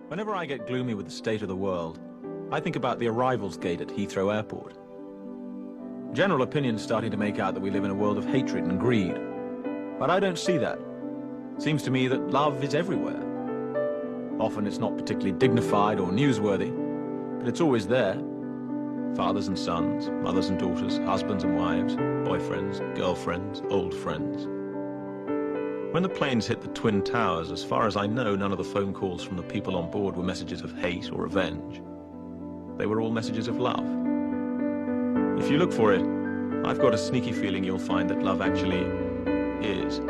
Whenever I get gloomy with the state of the world, I think about the arrivals gate at Heathrow Airport. General opinion's starting to make out that we live in a world of hatred and greed. But I don't see that. Seems to me that love is everywhere. Often it's not particularly dignified or newsworthy, but it's always there. Fathers and sons, mothers and daughters, husbands and wives, boyfriends, girlfriends, old friends. When the planes hit the Twin Towers, as far as I know, none of the phone calls from the people on board were messages of hate or revenge. They were all messages of love. If you look for it, I've got a sneaky feeling you'll find that love actually is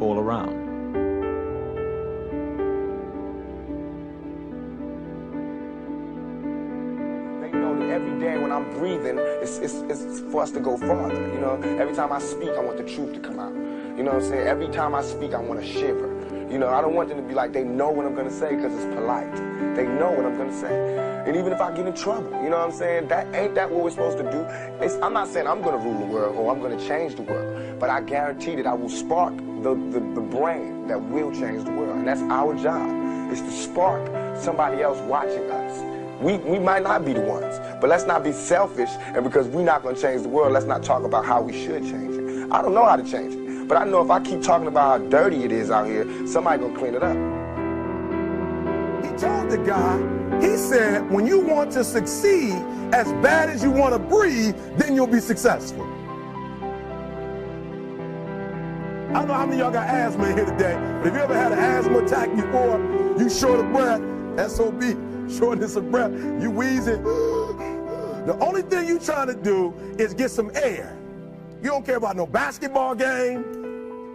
all around. Every day when I'm breathing, it's for us to go farther, you know? Every time I speak, I want the truth to come out. You know what I'm saying? Every time I speak, I want to shiver. You know, I don't want them to be like, they know what I'm going to say because it's polite. They know what I'm going to say. And even if I get in trouble, you know what I'm saying? Ain't that what we're supposed to do? I'm not saying I'm going to rule the world or I'm going to change the world, but I guarantee that I will spark the brain that will change the world. And that's our job, is to spark somebody else watching us. We might not be the ones, but let's not be selfish, and because we're not going to change the world, let's not talk about how we should change it. I don't know how to change it, but I know if I keep talking about how dirty it is out here, somebody's going to clean it up. He told the guy, he said, when you want to succeed as bad as you want to breathe, then you'll be successful. I don't know how many of y'all got asthma in here today, but if you ever had an asthma attack before, you short of breath, SOB. Shortness of breath, you wheezing. The only thing you trying to do is get some air. You don't care about no basketball game.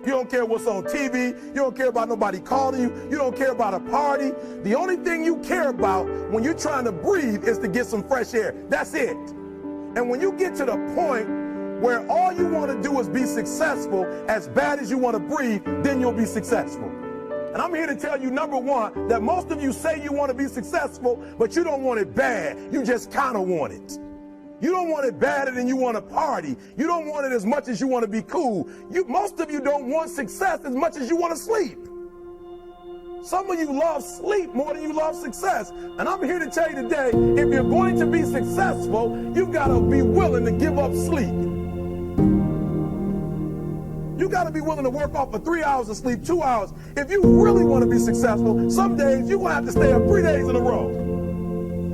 You don't care what's on TV. You don't care about nobody calling you. You don't care about a party. The only thing you care about when you're trying to breathe is to get some fresh air. That's it. And when you get to the point where all you want to do is be successful as bad as you want to breathe, then you'll be successful. And I'm here to tell you, number one, that most of you say you want to be successful, but you don't want it bad. You just kind of want it. You don't want it badder than you want to party. You don't want it as much as you want to be cool. Most of you don't want success as much as you want to sleep. Some of you love sleep more than you love success. And I'm here to tell you today, if you're going to be successful, you've got to be willing to give up sleep. You got to be willing to work off for 3 hours of sleep, 2 hours. If you really want to be successful, some days you're going to have to stay up 3 days in a row.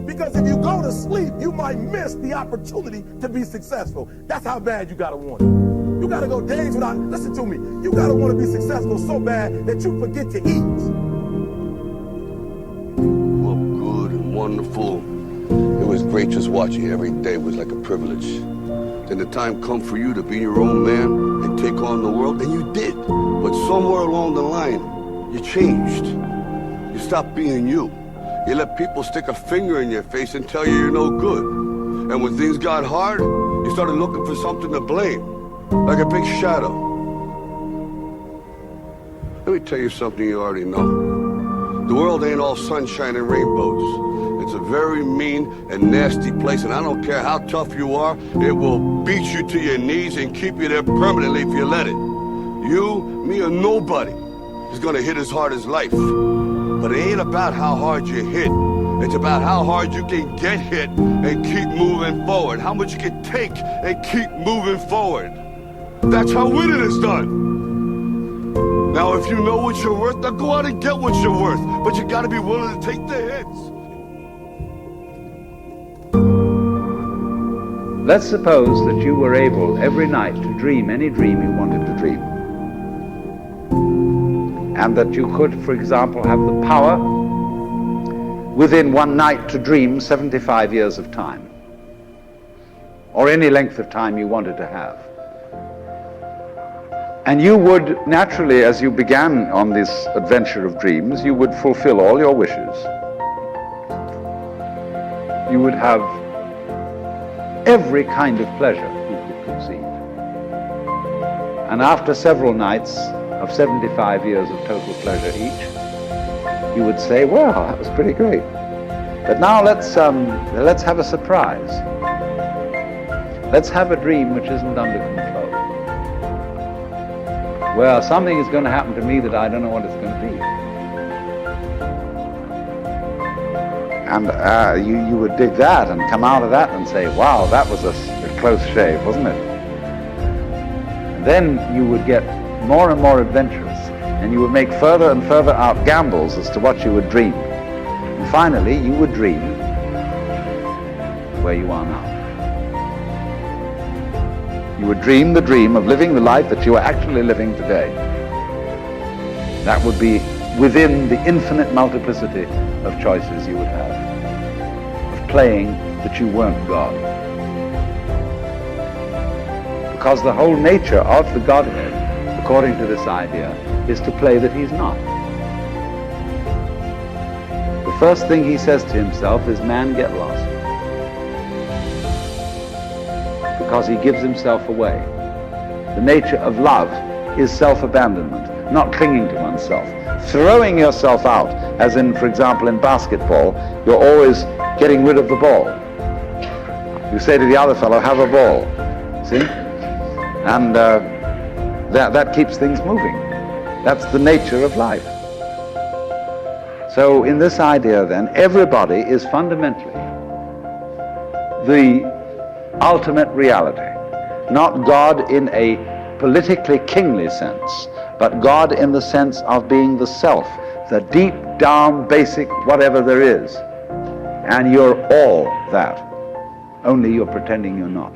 Because if you go to sleep, you might miss the opportunity to be successful. That's how bad you got to want it. You got to go days without, listen to me, you got to want to be successful so bad that you forget to eat. Well, good and wonderful. It was great just watching you. Every day was like a privilege. Then the time come for you to be your own man and take on the world, and you did. But somewhere along the line, you changed. You stopped being you. You let people stick a finger in your face and tell you you're no good. And when things got hard, you started looking for something to blame, like a big shadow. Let me tell you something you already know. The world ain't all sunshine and rainbows. It's a very mean and nasty place, and I don't care how tough you are, it will beat you to your knees and keep you there permanently if you let it. You, me, or nobody is gonna hit as hard as life. But it ain't about how hard you hit. It's about how hard you can get hit and keep moving forward. How much you can take and keep moving forward. That's how winning is done. Now, if you know what you're worth, now go out and get what you're worth. But you gotta be willing to take the hits. Let's suppose that you were able every night to dream any dream you wanted to dream. And that you could, for example, have the power within one night to dream 75 years of time, or any length of time you wanted to have. And you would naturally, as you began on this adventure of dreams, you would fulfill all your wishes. You would have every kind of pleasure you could conceive. And after several nights of 75 years of total pleasure each, you would say, well, that was pretty great. But now let's have a surprise. Let's have a dream which isn't under control. Well, something is going to happen to me that I don't know what it's going to be. And you would dig that and come out of that and say, wow, that was a close shave, wasn't it? And then you would get more and more adventurous, and you would make further and further out gambles as to what you would dream. And finally, you would dream where you are now. You would dream the dream of living the life that you are actually living today. That would be within the infinite multiplicity of choices you would have, of playing that you weren't God. Because the whole nature of the Godhead, according to this idea, is to play that he's not. The first thing he says to himself is, man, get lost. Because he gives himself away. The nature of love is self-abandonment, not clinging to oneself. Throwing yourself out, as in, for example, in basketball, you're always getting rid of the ball. You say to the other fellow, have a ball. See? And that keeps things moving. That's the nature of life. So in this idea, then, everybody is fundamentally the ultimate reality. Not God in a politically kingly sense, but God in the sense of being the self, the deep down basic whatever there is. And you're all that, only you're pretending you're not.